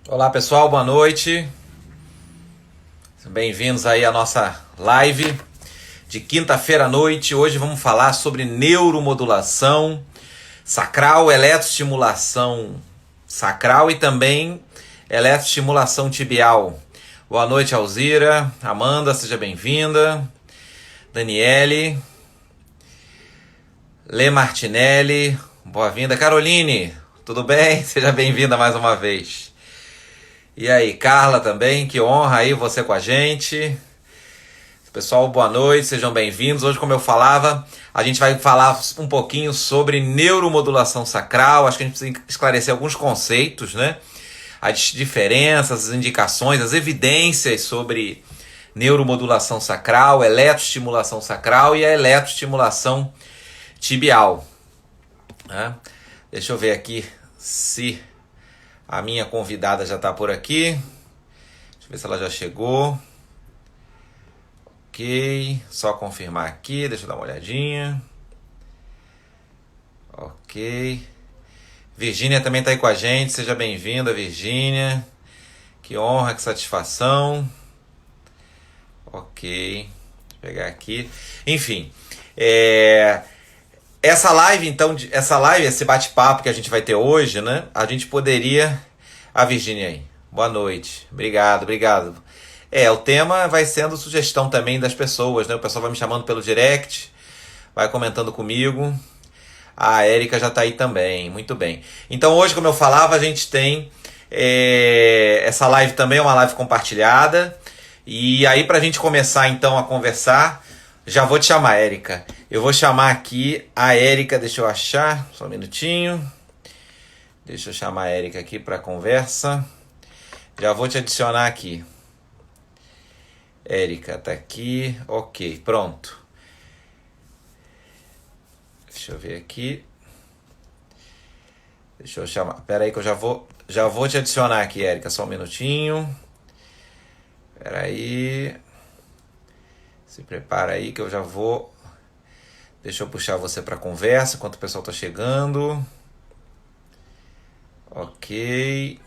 Olá pessoal, boa noite. Bem-vindos aí à nossa live de quinta-feira à noite. Hoje vamos falar sobre neuromodulação sacral, eletroestimulação sacral e também eletroestimulação tibial. Boa noite, Alzira. Amanda, seja bem-vinda. Daniele. Lê Martinelli, boa-vinda. Caroline, tudo bem? Seja bem-vinda mais uma vez. E aí, Carla também, que honra aí você com a gente. Pessoal, boa noite, sejam bem-vindos. Hoje, como eu falava, a gente vai falar um pouquinho sobre neuromodulação sacral. Acho que a gente precisa esclarecer alguns conceitos, né? As diferenças, as indicações, as evidências sobre neuromodulação sacral, eletroestimulação sacral e a eletroestimulação tibial. Né? Deixa eu ver aqui se a minha convidada já está por aqui. Deixa eu ver se ela já chegou. Ok, só confirmar aqui, deixa eu dar uma olhadinha. Ok. Virgínia também está aí com a gente, seja bem-vinda, Virgínia. Que honra, que satisfação. Ok, deixa eu pegar aqui. Enfim, essa live, então, esse bate-papo que a gente vai ter hoje, né? A gente poderia... A Virgínia aí. Boa noite. Obrigado, obrigado. O tema vai sendo sugestão também das pessoas, né? O pessoal vai me chamando pelo direct, vai comentando comigo. A Érica já está aí também, muito bem. Então hoje, como eu falava, a gente tem essa live também, é uma live compartilhada. E aí, para a gente começar então a conversar, já vou te chamar, Érica. Eu vou chamar aqui a Érica, deixa eu achar, só um minutinho. Deixa eu chamar a Érica aqui para conversa. Já vou te adicionar aqui. Érica tá aqui, ok, pronto. Deixa eu ver aqui. Deixa eu chamar. Pera aí que eu já vou te adicionar aqui, Érica, só um minutinho. Pera aí. Se prepara aí que eu já vou. Deixa eu puxar você para conversa enquanto o pessoal tá chegando. Ok.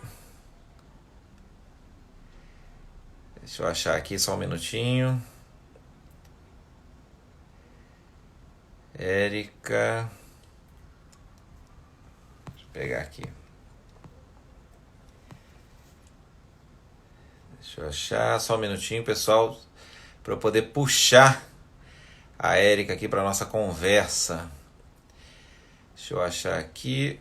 Deixa eu achar aqui só um minutinho. Érica. Deixa eu pegar aqui. Deixa eu achar só um minutinho, pessoal, para eu poder puxar a Érica aqui para nossa conversa. Deixa eu achar aqui.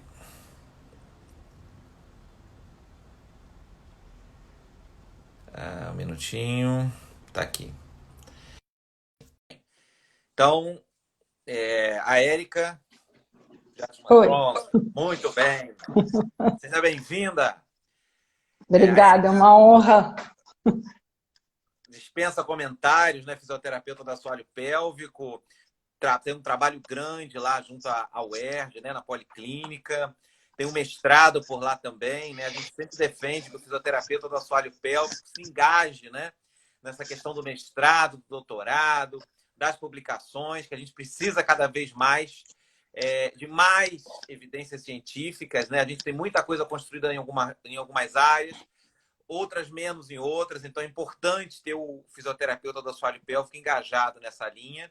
Um minutinho. Tá aqui. Então, a Érica já está Oi, pronta. Muito bem. Seja bem-vinda. A obrigada, é Érica uma honra. dispensa comentários, né? Fisioterapeuta do assoalho pélvico, tem um trabalho grande lá junto à UERJ, né? Na Policlínica. Tem um mestrado por lá também, né? A gente sempre defende que o fisioterapeuta do assoalho pélvico se engaje, né? Nessa questão do mestrado, do doutorado, das publicações, que a gente precisa cada vez mais de mais evidências científicas, né? A gente tem muita coisa construída em algumas áreas, outras menos em outras, então é importante ter o fisioterapeuta do assoalho pélvico engajado nessa linha.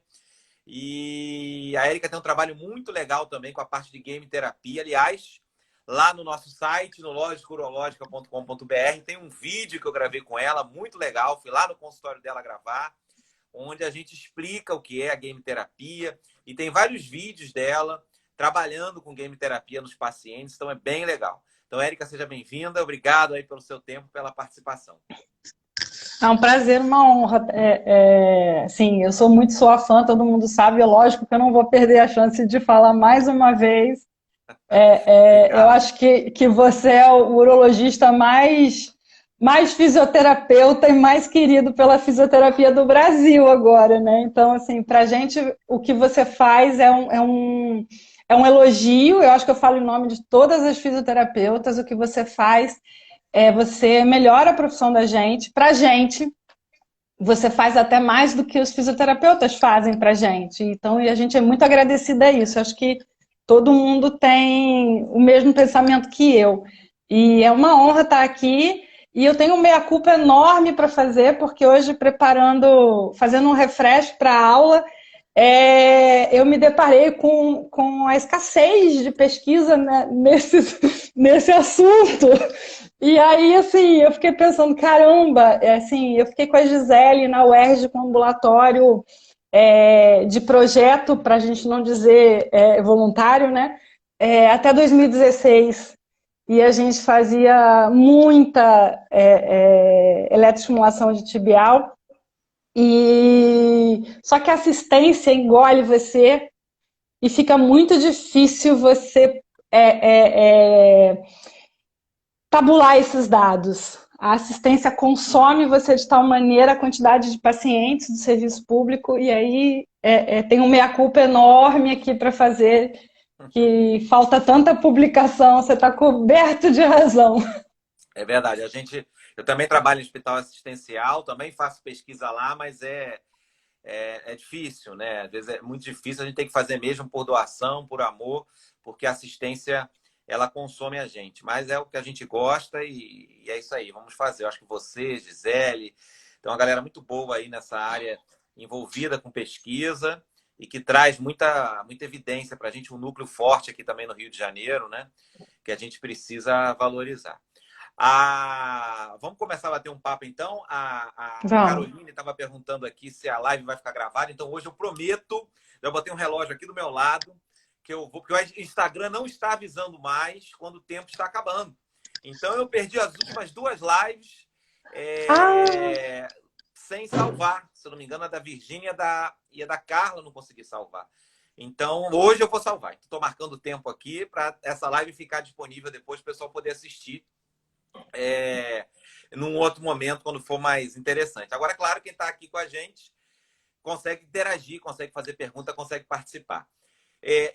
E a Érica tem um trabalho muito legal também com a parte de game terapia. Aliás, lá no nosso site, no logicaurológica.com.br, tem um vídeo que eu gravei com ela, muito legal. Fui lá no consultório dela gravar, onde a gente explica o que é a game terapia. E tem vários vídeos dela trabalhando com game terapia nos pacientes, então é bem legal. Então, Érica, seja bem-vinda. Obrigado aí pelo seu tempo, pela participação. É um prazer, uma honra. Sim, eu sou muito sua fã, todo mundo sabe. É lógico que eu não vou perder a chance de falar mais uma vez. Eu Obrigado. acho que você é o urologista mais fisioterapeuta e mais querido pela fisioterapia do Brasil agora, né? Então, assim, pra gente, o que você faz é um elogio. Eu acho que eu falo em nome de todas as fisioterapeutas. O que você faz você melhora a profissão da gente. Pra gente, você faz até mais do que os fisioterapeutas fazem pra gente. Então, e a gente é muito agradecida a isso. Eu acho que todo mundo tem o mesmo pensamento que eu. E é uma honra estar aqui. E eu tenho um meia-culpa enorme para fazer, porque hoje, fazendo um refresh para a aula, eu me deparei com a escassez de pesquisa, né, nesse assunto. E aí, assim, eu fiquei pensando, caramba, assim, eu fiquei com a Gisele na UERJ com um ambulatório de projeto, para a gente não dizer voluntário, né? Até 2016. E a gente fazia muita eletroestimulação de tibial. Só que a assistência engole você e fica muito difícil você tabular esses dados. A assistência consome você de tal maneira a quantidade de pacientes do serviço público, e aí tem um meia-culpa enorme aqui para fazer, que falta tanta publicação, você está coberto de razão. É verdade. Eu também trabalho em hospital assistencial, também faço pesquisa lá, mas é difícil, né? Às vezes é muito difícil, a gente tem que fazer mesmo por doação, por amor, porque a assistência, ela consome a gente. Mas é o que a gente gosta e é isso aí, vamos fazer. Eu acho que você, Gisele, tem uma galera muito boa aí nessa área, envolvida com pesquisa e que traz muita evidência para a gente, um núcleo forte aqui também no Rio de Janeiro, né? Que a gente precisa valorizar. Vamos começar a bater um papo, então. A Vamos. Caroline estava perguntando aqui se a live vai ficar gravada. Então, hoje eu prometo, já botei um relógio aqui do meu lado, que eu vou, porque o Instagram não está avisando mais quando o tempo está acabando. Então, eu perdi as últimas 2 lives sem salvar. Se eu não me engano, a da Virgínia e a da Carla eu não consegui salvar. Então, hoje eu vou salvar. Estou marcando o tempo aqui para essa live ficar disponível depois para o pessoal poder assistir num outro momento, quando for mais interessante. Agora, claro, quem está aqui com a gente consegue interagir, consegue fazer pergunta, consegue participar.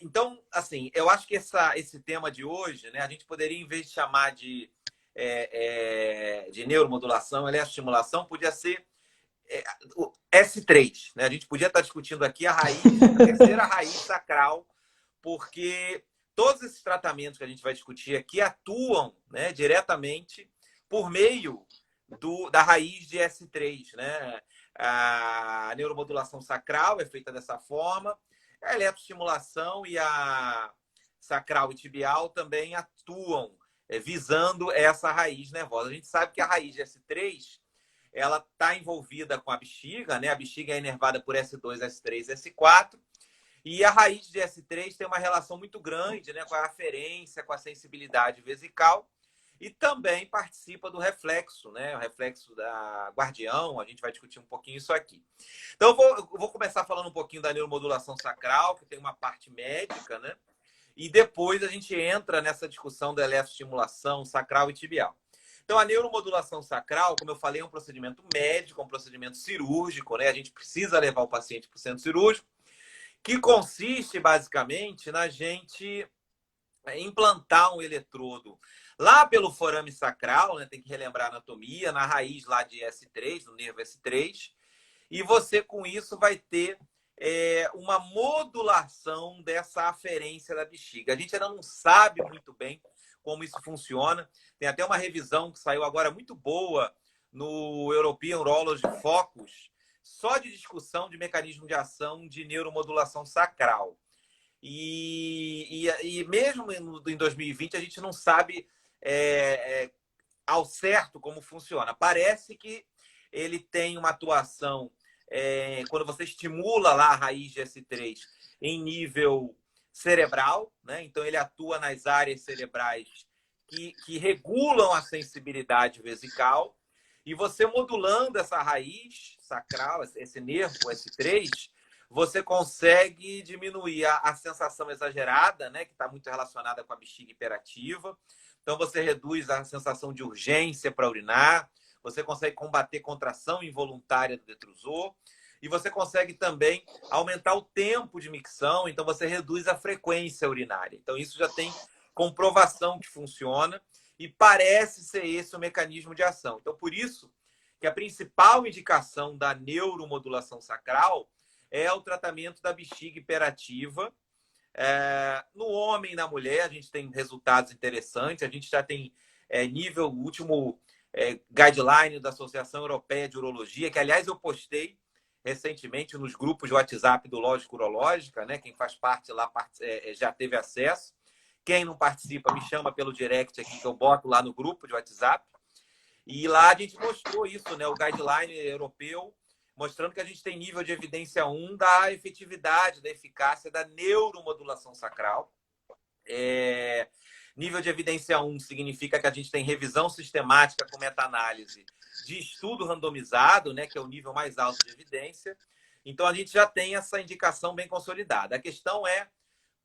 Então, assim, eu acho que esse tema de hoje, né, a gente poderia, em vez de chamar de neuromodulação, eletroestimulação, podia ser o S3. Né? A gente podia estar discutindo aqui a terceira raiz sacral, porque todos esses tratamentos que a gente vai discutir aqui atuam, né, diretamente por meio da raiz de S3. Né? A neuromodulação sacral é feita dessa forma, a eletroestimulação e a sacral e tibial também atuam visando essa raiz nervosa. A gente sabe que a raiz de S3 ela está envolvida com a bexiga, né? A bexiga é inervada por S2, S3, S4. E a raiz de S3 tem uma relação muito grande, né, com a aferência, com a sensibilidade vesical e também participa do reflexo, né, o reflexo da Guardião. A gente vai discutir um pouquinho isso aqui. Então, eu vou começar falando um pouquinho da neuromodulação sacral, que tem uma parte médica, né, e depois a gente entra nessa discussão da eletroestimulação sacral e tibial. Então, a neuromodulação sacral, como eu falei, é um procedimento médico, é um procedimento cirúrgico, né, a gente precisa levar o paciente para o centro cirúrgico, que consiste basicamente na gente implantar um eletrodo lá pelo forame sacral, né? Tem que relembrar a anatomia, na raiz lá de S3, no nervo S3, e você com isso vai ter uma modulação dessa aferência da bexiga. A gente ainda não sabe muito bem como isso funciona. Tem até uma revisão que saiu agora muito boa no European Urology Focus, só de discussão de mecanismo de ação de neuromodulação sacral. E mesmo em 2020, a gente não sabe ao certo como funciona. Parece que ele tem uma atuação quando você estimula lá a raiz de S3 em nível cerebral, né? Então ele atua nas áreas cerebrais que regulam a sensibilidade vesical. E você modulando essa raiz sacral, esse nervo S3, você consegue diminuir a sensação exagerada, né, que está muito relacionada com a bexiga hiperativa. Então, você reduz a sensação de urgência para urinar, você consegue combater contração involuntária do detrusor e você consegue também aumentar o tempo de micção, então você reduz a frequência urinária. Então, isso já tem comprovação que funciona. E parece ser esse o mecanismo de ação. Então, por isso que a principal indicação da neuromodulação sacral é o tratamento da bexiga hiperativa. No homem e na mulher, a gente tem resultados interessantes. A gente já tem nível, o último guideline da Associação Europeia de Urologia, que, aliás, eu postei recentemente nos grupos de WhatsApp do Lógico Urológica, né? Quem faz parte lá já teve acesso. Quem não participa, me chama pelo direct aqui, que eu boto lá no grupo de WhatsApp. E lá a gente mostrou isso, né? O guideline europeu, mostrando que a gente tem nível de evidência 1 da efetividade, da eficácia da neuromodulação sacral. Nível de evidência 1 significa que a gente tem revisão sistemática com meta-análise de estudo randomizado, né, que é o nível mais alto de evidência. Então, a gente já tem essa indicação bem consolidada. A questão é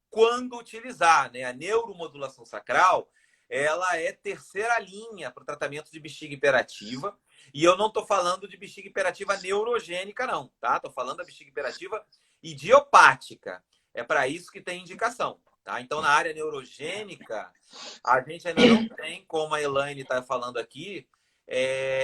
quando utilizar, né? A neuromodulação sacral, ela é terceira linha para o tratamento de bexiga hiperativa. E eu não estou falando de bexiga hiperativa neurogênica, não, tá? Estou falando da bexiga hiperativa idiopática. É para isso que tem indicação. Tá? Então, na área neurogênica, a gente ainda não tem, como a Elaine está falando aqui,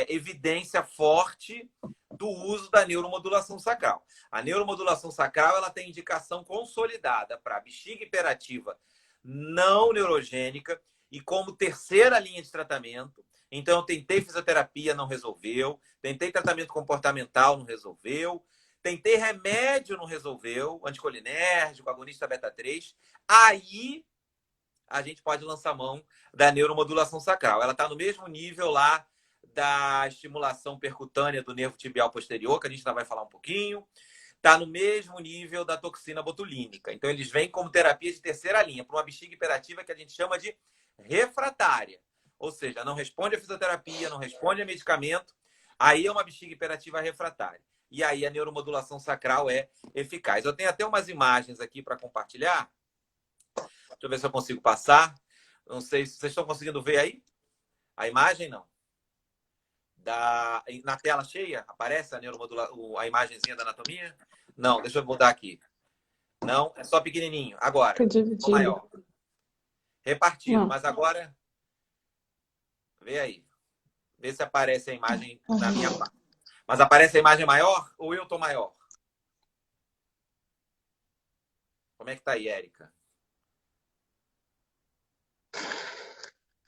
evidência forte do uso da neuromodulação sacral. A neuromodulação sacral ela tem indicação consolidada para bexiga hiperativa não neurogênica e como terceira linha de tratamento. Então, eu tentei fisioterapia, não resolveu. Tentei tratamento comportamental, não resolveu. Tentei remédio, não resolveu. Anticolinérgico, agonista beta-3. Aí, a gente pode lançar mão da neuromodulação sacral. Ela está no mesmo nível lá da estimulação percutânea do nervo tibial posterior, que a gente ainda vai falar um pouquinho. Está no mesmo nível da toxina botulínica. Então, eles vêm como terapia de terceira linha, para uma bexiga hiperativa que a gente chama de refratária. Ou seja, não responde a fisioterapia, não responde a medicamento. Aí é uma bexiga hiperativa refratária. E aí a neuromodulação sacral é eficaz. Eu tenho até umas imagens aqui para compartilhar. Deixa eu ver se eu consigo passar. Não sei se vocês estão conseguindo ver aí. A imagem, não. Na tela cheia, aparece a imagenzinha da anatomia? Não, deixa eu mudar aqui. Não, é só pequenininho. Agora, ficou maior. Repartido, mas agora... Vê aí. Vê se aparece a imagem na minha parte. Mas aparece a imagem maior ou eu tô maior? Como é que tá aí, Érica?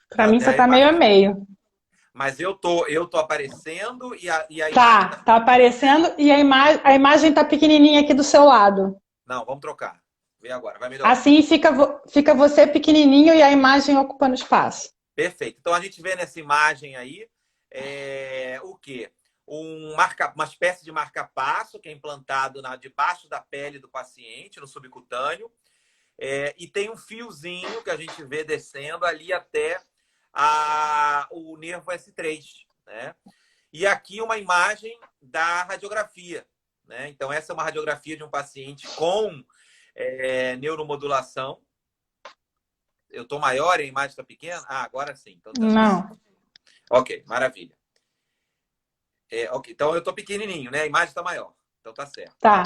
Para mim, você tá meio a meio. Mas eu tô aparecendo e a imagem... Tá aparecendo e a imagem tá pequenininha aqui do seu lado. Não, vamos trocar. Vê agora, vai melhorar. Assim fica você pequenininho e a imagem ocupando espaço. Perfeito. Então, a gente vê nessa imagem aí o quê? Uma espécie de marca-passo que é implantado debaixo da pele do paciente, no subcutâneo. E tem um fiozinho que a gente vê descendo ali até o nervo S3. Né? E aqui uma imagem da radiografia. Né? Então, essa é uma radiografia de um paciente com neuromodulação. Eu estou maior e a imagem está pequena? Agora sim. Então, não. Ok, maravilha. Okay. Então, eu estou pequenininho, né? A imagem está maior. Então, tá certo. Tá.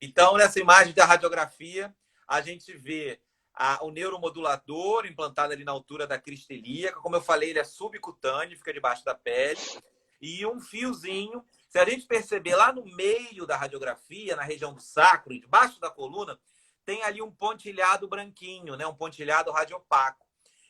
Então, nessa imagem da radiografia, a gente vê o neuromodulador implantado ali na altura da crista ilíaca. Como eu falei, ele é subcutâneo, fica debaixo da pele. E um fiozinho. Se a gente perceber lá no meio da radiografia, na região do sacro, debaixo da coluna, tem ali um pontilhado branquinho, né? Um pontilhado radiopaco.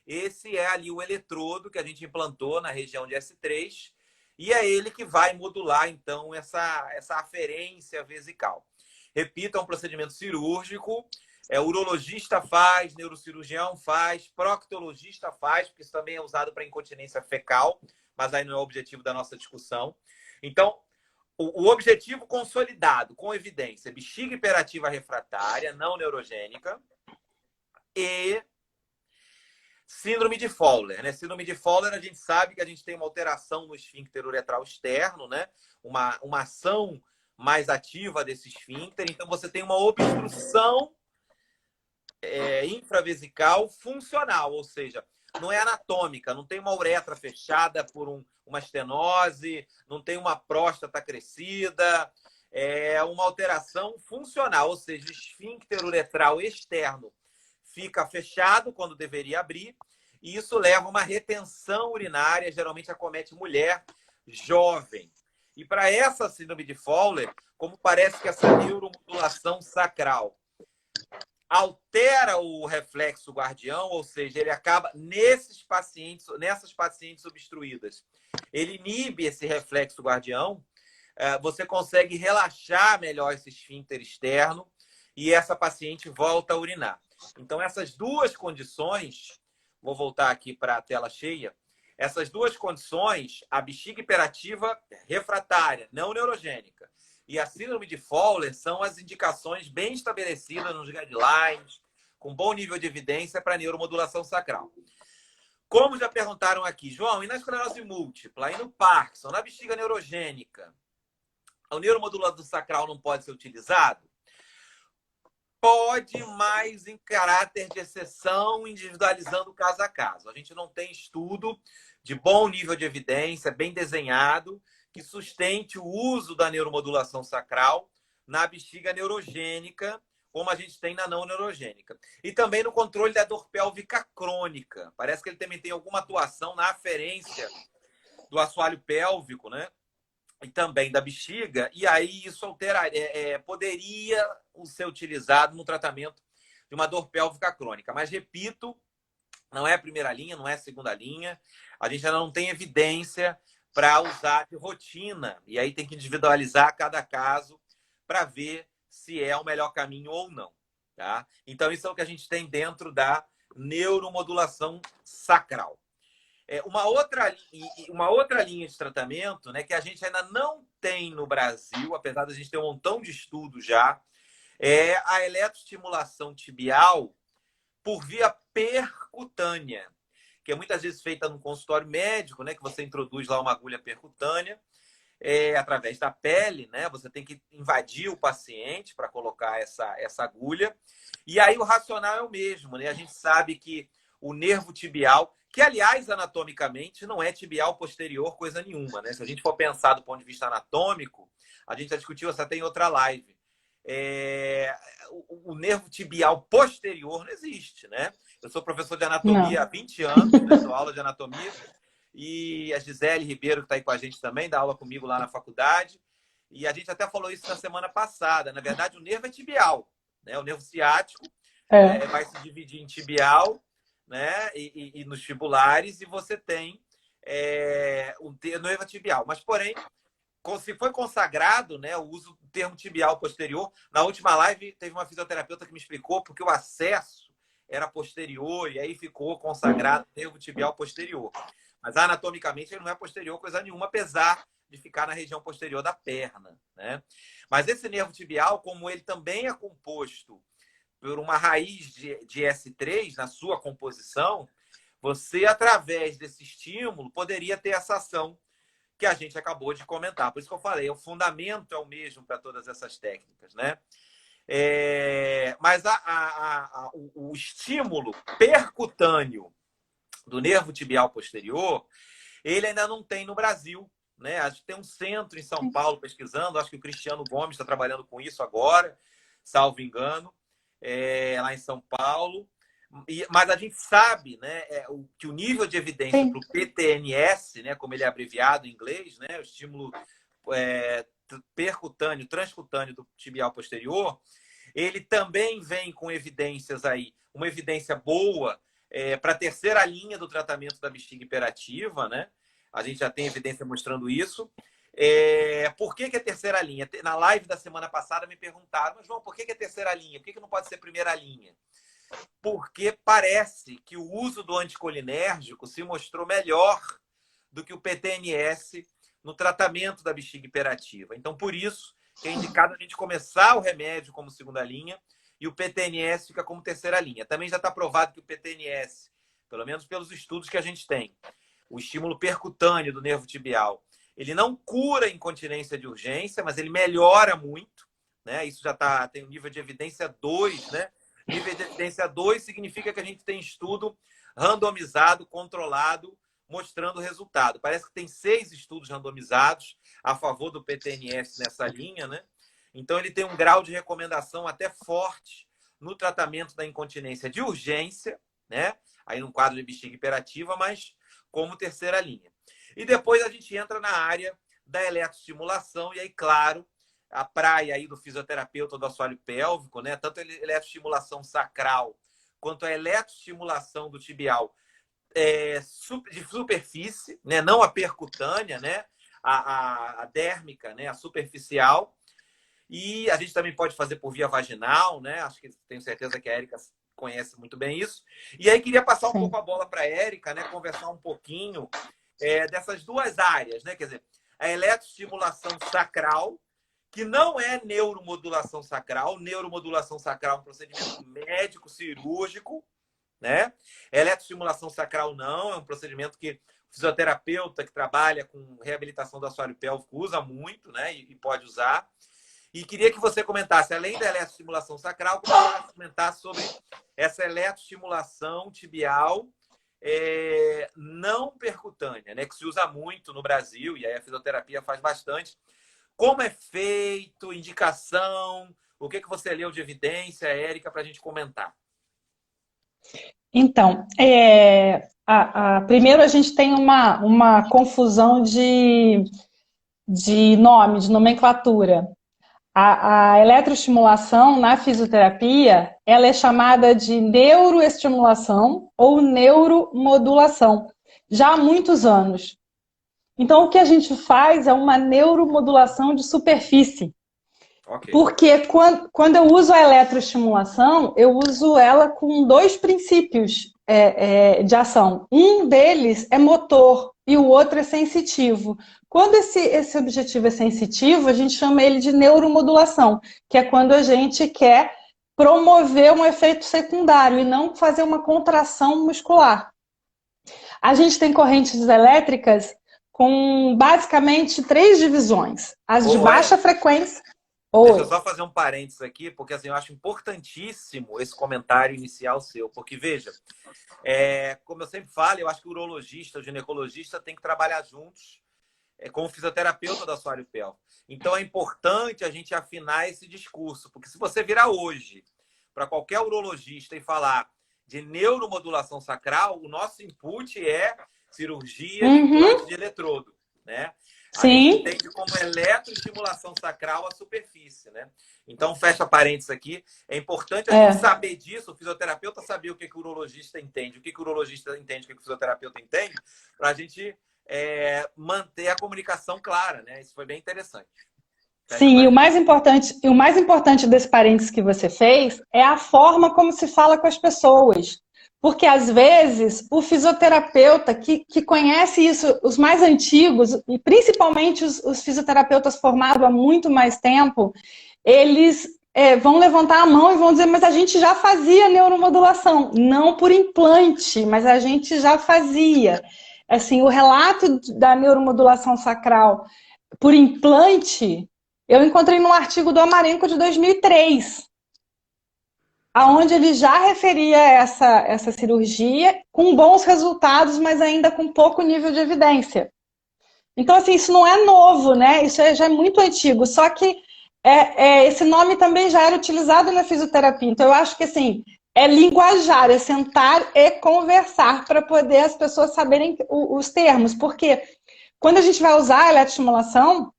Esse é ali o eletrodo que a gente implantou na região de S3 e é ele que vai modular, então, essa aferência vesical. Repito, é um procedimento cirúrgico, urologista faz, neurocirurgião faz, proctologista faz, porque isso também é usado para incontinência fecal, mas aí não é o objetivo da nossa discussão. Então, o objetivo consolidado, com evidência, bexiga hiperativa refratária, não neurogênica, e síndrome de Fowler. Né? Síndrome de Fowler, a gente sabe que a gente tem uma alteração no esfíncter uretral externo, né? uma ação mais ativa desse esfíncter, então você tem uma obstrução infravesical funcional, ou seja, não é anatômica, não tem uma uretra fechada por uma estenose, não tem uma próstata crescida, é uma alteração funcional, ou seja, o esfíncter uretral externo fica fechado quando deveria abrir, e isso leva a uma retenção urinária, geralmente acomete mulher jovem. E para essa síndrome de Fowler, como parece que essa neuromodulação sacral altera o reflexo guardião, ou seja, ele acaba nessas pacientes obstruídas. Ele inibe esse reflexo guardião, você consegue relaxar melhor esse esfíncter externo e essa paciente volta a urinar. Então, essas duas condições, vou voltar aqui para a tela cheia, essas duas condições, a bexiga hiperativa refratária, não neurogênica, e a síndrome de Fowler são as indicações bem estabelecidas nos guidelines, com bom nível de evidência para neuromodulação sacral. Como já perguntaram aqui, João, e na esclerose múltipla, e no Parkinson, na bexiga neurogênica, o neuromodulador sacral não pode ser utilizado? Pode, mas em caráter de exceção, individualizando caso a caso. A gente não tem estudo de bom nível de evidência, bem desenhado, que sustente o uso da neuromodulação sacral na bexiga neurogênica, como a gente tem na não neurogênica. E também no controle da dor pélvica crônica. Parece que ele também tem alguma atuação na aferência do assoalho pélvico, né? E também da bexiga. E aí isso poderia ser utilizado no tratamento de uma dor pélvica crônica. Mas, repito, não é a primeira linha, não é a segunda linha. A gente ainda não tem evidência para usar de rotina. E aí tem que individualizar cada caso para ver se é o melhor caminho ou não. Tá? Então, isso é o que a gente tem dentro da neuromodulação sacral. Uma outra linha de tratamento, né, que a gente ainda não tem no Brasil, apesar de a gente ter um montão de estudos já, é a eletroestimulação tibial por via percutânea, que é muitas vezes feita no consultório médico, né, que você introduz lá uma agulha percutânea através da pele, né? Você tem que invadir o paciente para colocar essa agulha. E aí o racional é o mesmo, né? A gente sabe que o nervo tibial, que aliás anatomicamente não é tibial posterior coisa nenhuma, né? Se a gente for pensar do ponto de vista anatômico, a gente já discutiu isso até em outra live. O nervo tibial posterior não existe, né? Eu sou professor de anatomia há 20 anos, né? Dou aula de anatomia. E a Gisele Ribeiro, que está aí com a gente também, dá aula comigo lá na faculdade. E a gente até falou isso na semana passada. Na verdade, o nervo é tibial, né? O nervo ciático vai se dividir em tibial, né? E nos tibulares, e você tem o nervo tibial. Mas, porém, se foi consagrado, né, o uso do termo tibial posterior. Na última live, teve uma fisioterapeuta que me explicou porque o acesso era posterior, e aí ficou consagrado o nervo tibial posterior. Mas anatomicamente ele não é posterior coisa nenhuma, apesar de ficar na região posterior da perna, né? Mas esse nervo tibial, como ele também é composto por uma raiz de S3 na sua composição, você, através desse estímulo, poderia ter essa ação que a gente acabou de comentar. Por isso que eu falei, o fundamento é o mesmo para todas essas técnicas, né? Mas o estímulo percutâneo do nervo tibial posterior, ele ainda não tem no Brasil, né? A gente tem um centro em São Paulo pesquisando, acho que o Cristiano Gomes está trabalhando com isso agora, salvo engano, lá em São Paulo. Mas a gente sabe, né, que o nível de evidência para o PTNS, né, como ele é abreviado em inglês, né, o estímulo percutâneo, transcutâneo do tibial posterior, ele também vem com evidências aí, uma evidência boa para a terceira linha do tratamento da bexiga hiperativa, né? A gente já tem evidência mostrando isso. Por que é terceira linha? Na live da semana passada me perguntaram, mas João, por que é terceira linha? Por que não pode ser primeira linha? Porque parece que o uso do anticolinérgico se mostrou melhor do que o PTNS no tratamento da bexiga hiperativa. Então, por isso que é indicado a gente começar o remédio como segunda linha e o PTNS fica como terceira linha. Também já está provado que o PTNS, pelo menos pelos estudos que a gente tem, o estímulo percutâneo do nervo tibial, ele não cura a incontinência de urgência, mas ele melhora muito, né? Isso já tem um nível de evidência 2, né? Nível de evidência 2 significa que a gente tem estudo randomizado, controlado, mostrando o resultado. Parece que tem 6 estudos randomizados a favor do PTNS nessa linha, né? Então, ele tem um grau de recomendação até forte no tratamento da incontinência de urgência, né? Aí no quadro de bexiga hiperativa, mas como terceira linha. E depois a gente entra na área da eletroestimulação, e aí, claro, a praia aí do fisioterapeuta do assoalho pélvico, né? Tanto a eletroestimulação sacral quanto a eletroestimulação do tibial de superfície, né? Não a percutânea, né? A dérmica, né? A superficial. E a gente também pode fazer por via vaginal, né? Acho que tenho certeza que a Érica conhece muito bem isso. E aí queria passar um pouco a bola para a Érica, né? Conversar um pouquinho dessas duas áreas, né? Quer dizer, a eletroestimulação sacral, que não é neuromodulação sacral. Neuromodulação sacral é um procedimento médico cirúrgico, né? Eletroestimulação sacral não, é um procedimento que o fisioterapeuta que trabalha com reabilitação do assoalho pélvico usa muito, né? E pode usar. E queria que você comentasse, além da eletroestimulação sacral, comentar sobre essa eletroestimulação tibial não percutânea, né? Que se usa muito no Brasil, e aí a fisioterapia faz bastante. Como é feito, indicação, o que você leu de evidência, Érica, para a gente comentar? Então, primeiro a gente tem uma confusão de nome, de nomenclatura. A eletroestimulação na fisioterapia, ela é chamada de neuroestimulação ou neuromodulação, já há muitos anos. Então, o que a gente faz é uma neuromodulação de superfície. Okay. Porque quando eu uso a eletroestimulação, eu uso ela com dois princípios de ação. Um deles é motor e o outro é sensitivo. Quando esse objetivo é sensitivo, a gente chama ele de neuromodulação, que é quando a gente quer promover um efeito secundário e não fazer uma contração muscular. A gente tem correntes elétricas com basicamente 3 divisões. As de baixa frequência... Deixa eu só fazer um parênteses aqui, porque assim, eu acho importantíssimo esse comentário inicial seu, porque veja, como eu sempre falo, eu acho que o urologista, o ginecologista tem que trabalhar juntos com o fisioterapeuta do assoalho pélvico. Então é importante a gente afinar esse discurso, porque se você virar hoje para qualquer urologista e falar de neuromodulação sacral, o nosso input é cirurgia de implante de eletrodo, né? Sim. A gente entende como eletroestimulação sacral à superfície, né? Então, fecha parênteses aqui. É importante a gente saber disso, o fisioterapeuta saber o que o urologista entende, o que o urologista entende, o que o fisioterapeuta entende, para a gente manter a comunicação clara, né? Isso foi bem interessante. Sim, e o mais importante desse parênteses que você fez é a forma como se fala com as pessoas. Porque, às vezes, o fisioterapeuta que conhece isso, os mais antigos, e principalmente os fisioterapeutas formados há muito mais tempo, eles vão levantar a mão e vão dizer, mas a gente já fazia neuromodulação. Não por implante, mas a gente já fazia. Assim, o relato da neuromodulação sacral por implante, eu encontrei num artigo do Amarenco de 2003. Onde ele já referia essa cirurgia com bons resultados, mas ainda com pouco nível de evidência. Então, assim, isso não é novo, né? Isso já é muito antigo, só que esse nome também já era utilizado na fisioterapia. Então, eu acho que, assim, é linguajar, é sentar e conversar para poder as pessoas saberem os termos. Porque quando a gente vai usar a eletroestimulação,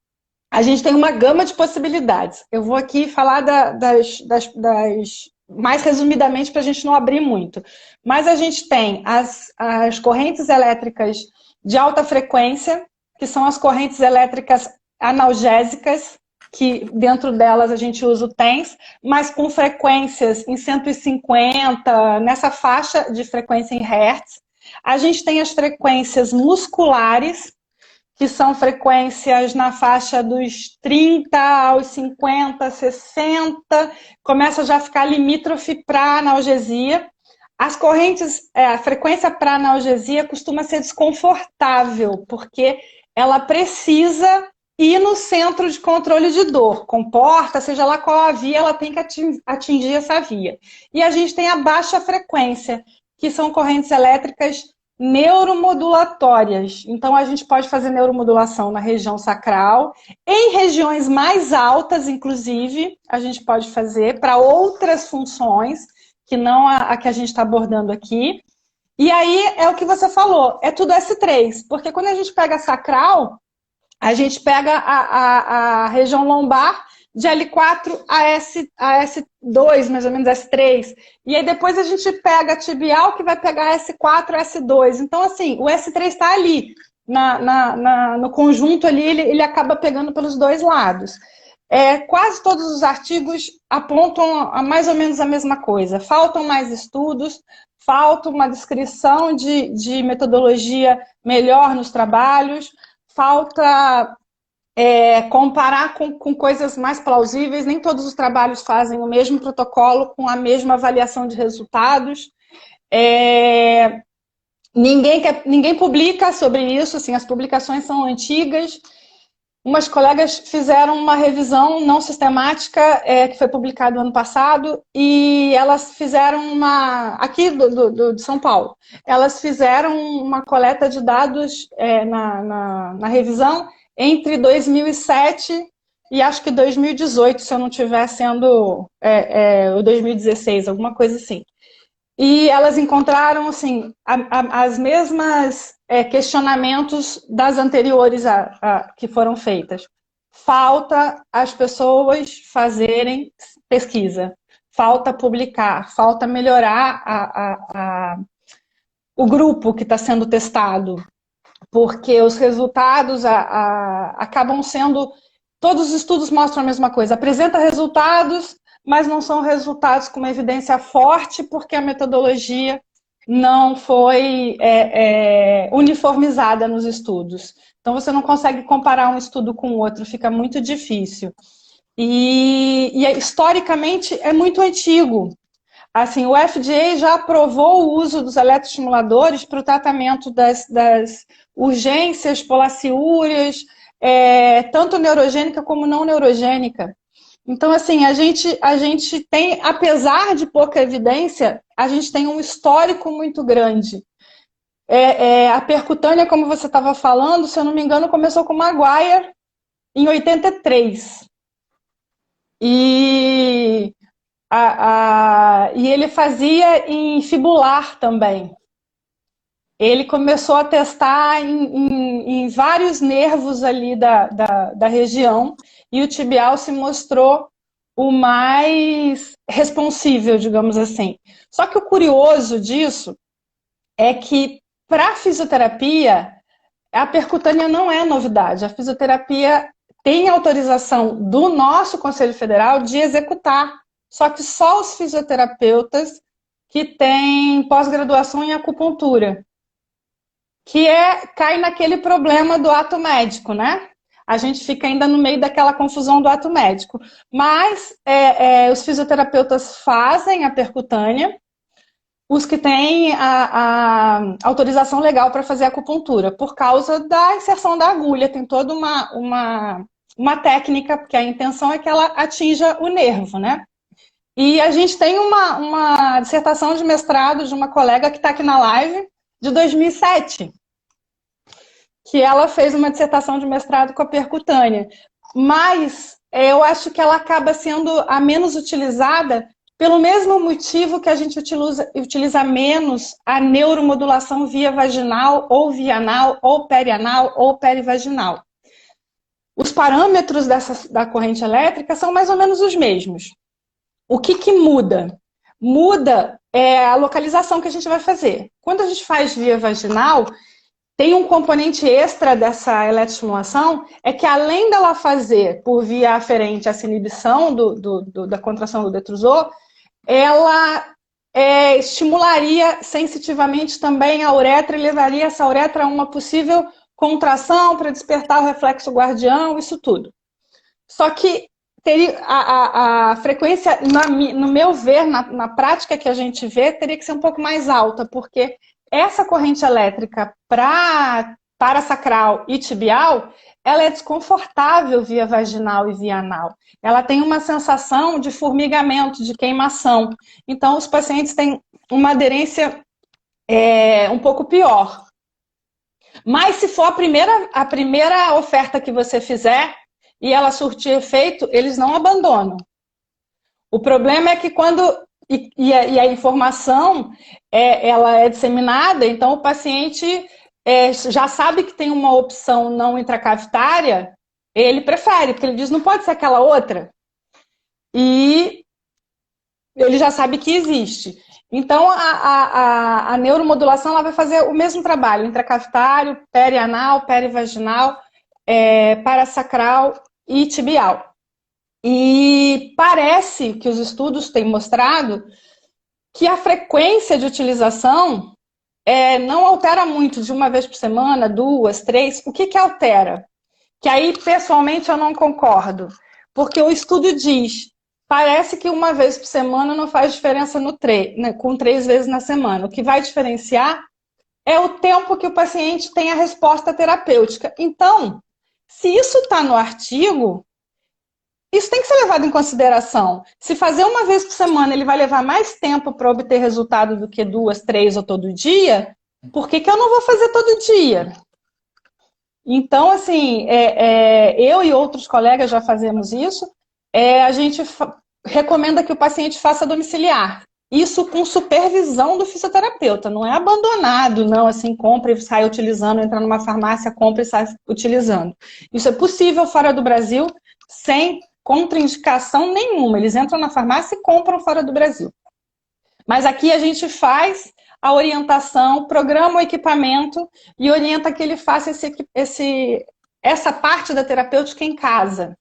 a gente tem uma gama de possibilidades. Eu vou aqui falar das mais resumidamente, para a gente não abrir muito. Mas a gente tem as correntes elétricas de alta frequência, que são as correntes elétricas analgésicas, que dentro delas a gente usa o TENS, mas com frequências em 150, nessa faixa de frequência em Hertz. A gente tem as frequências musculares, que são frequências na faixa dos 30 aos 50, 60, começa já a ficar limítrofe para analgesia. As correntes, a frequência para analgesia costuma ser desconfortável, porque ela precisa ir no centro de controle de dor, comporta, seja lá qual a via, ela tem que atingir essa via. E a gente tem a baixa frequência, que são correntes elétricas neuromodulatórias. Então, a gente pode fazer neuromodulação na região sacral. Em regiões mais altas, inclusive, a gente pode fazer para outras funções, que não a que a gente está abordando aqui. E aí, é o que você falou, é tudo S3. Porque quando a gente pega a sacral, a gente pega a região lombar de L4 a S2, mais ou menos S3. E aí depois a gente pega a tibial, que vai pegar S4, S2. Então, assim, o S3 está ali. No conjunto ali, ele acaba pegando pelos dois lados. Quase todos os artigos apontam a mais ou menos a mesma coisa. Faltam mais estudos, falta uma descrição de metodologia melhor nos trabalhos, falta comparar com coisas mais plausíveis. Nem todos os trabalhos fazem o mesmo protocolo com a mesma avaliação de resultados. Ninguém publica sobre isso, assim, as publicações são antigas. Umas colegas fizeram uma revisão não sistemática, que foi publicada no ano passado, e elas fizeram aqui de São Paulo, elas fizeram uma coleta de dados na revisão entre 2007 e acho que 2018, se eu não estiver sendo o 2016, alguma coisa assim. E elas encontraram, assim, as mesmas questionamentos das anteriores que foram feitas. Falta as pessoas fazerem pesquisa, falta publicar, falta melhorar o grupo que está sendo testado, porque os resultados acabam sendo... Todos os estudos mostram a mesma coisa, apresenta resultados, mas não são resultados com uma evidência forte, porque a metodologia não foi uniformizada nos estudos. Então, você não consegue comparar um estudo com o outro, fica muito difícil. E historicamente, é muito antigo. Assim, o FDA já aprovou o uso dos eletroestimuladores para o tratamento das urgências, polaciúrias, tanto neurogênica como não neurogênica. Então, assim, a gente tem, apesar de pouca evidência, a gente tem um histórico muito grande. A percutânea, como você estava falando, se eu não me engano, começou com Maguire em 83. E ele fazia em fibular também. Ele começou a testar em vários nervos ali da região, e o tibial se mostrou o mais responsível, digamos assim. Só que o curioso disso é que, para a fisioterapia, a percutânea não é novidade. A fisioterapia tem autorização do nosso Conselho Federal de executar, só que só os fisioterapeutas que têm pós-graduação em acupuntura, que cai naquele problema do ato médico, né? A gente fica ainda no meio daquela confusão do ato médico. Mas os fisioterapeutas fazem a percutânea, os que têm a autorização legal para fazer acupuntura, por causa da inserção da agulha. Tem toda uma técnica, porque a intenção é que ela atinja o nervo, né? E a gente tem uma dissertação de mestrado de uma colega que está aqui na live, de 2007, que ela fez uma dissertação de mestrado com a percutânea. Mas eu acho que ela acaba sendo a menos utilizada pelo mesmo motivo que a gente utiliza menos a neuromodulação via vaginal, ou via anal, ou perianal, ou perivaginal. Os parâmetros da corrente elétrica são mais ou menos os mesmos. O que muda? Muda a localização que a gente vai fazer. Quando a gente faz via vaginal, tem um componente extra dessa eletroestimulação, é que além dela fazer por via aferente essa inibição da contração do detrusor, ela estimularia sensitivamente também a uretra e levaria essa uretra a uma possível contração para despertar o reflexo guardião, isso tudo. Só que a frequência, no meu ver, na prática que a gente vê, teria que ser um pouco mais alta, porque essa corrente elétrica parasacral e tibial, ela é desconfortável via vaginal e via anal. Ela tem uma sensação de formigamento, de queimação. Então, os pacientes têm uma aderência um pouco pior. Mas se for a primeira oferta que você fizer e ela surtir efeito, eles não abandonam. O problema é que quando... E a informação, ela é disseminada, então o paciente já sabe que tem uma opção não intracavitária, ele prefere, porque ele diz, não pode ser aquela outra. e ele já sabe que existe. Então, a neuromodulação ela vai fazer o mesmo trabalho, intracavitário, perianal, perivaginal, parasacral e tibial. E parece que os estudos têm mostrado que a frequência de utilização não altera muito de uma vez por semana, duas, três. O que que altera? Que aí, pessoalmente, eu não concordo. Porque o estudo diz, parece que uma vez por semana não faz diferença no né, com 3 vezes na semana. O que vai diferenciar é o tempo que o paciente tem a resposta terapêutica. Então, se isso está no artigo, isso tem que ser levado em consideração. Se fazer uma vez por semana ele vai levar mais tempo para obter resultado do que duas, três ou todo dia, por que eu não vou fazer todo dia? Então, assim, eu e outros colegas já fazemos isso, a gente recomenda que o paciente faça domiciliar. Isso com supervisão do fisioterapeuta, não é abandonado, não, assim, compra e sai utilizando, entra numa farmácia, compra e sai utilizando. Isso é possível fora do Brasil, sem contraindicação nenhuma. Eles entram na farmácia e compram fora do Brasil. Mas aqui a gente faz a orientação, programa o equipamento e orienta que ele faça essa parte da terapêutica em casa.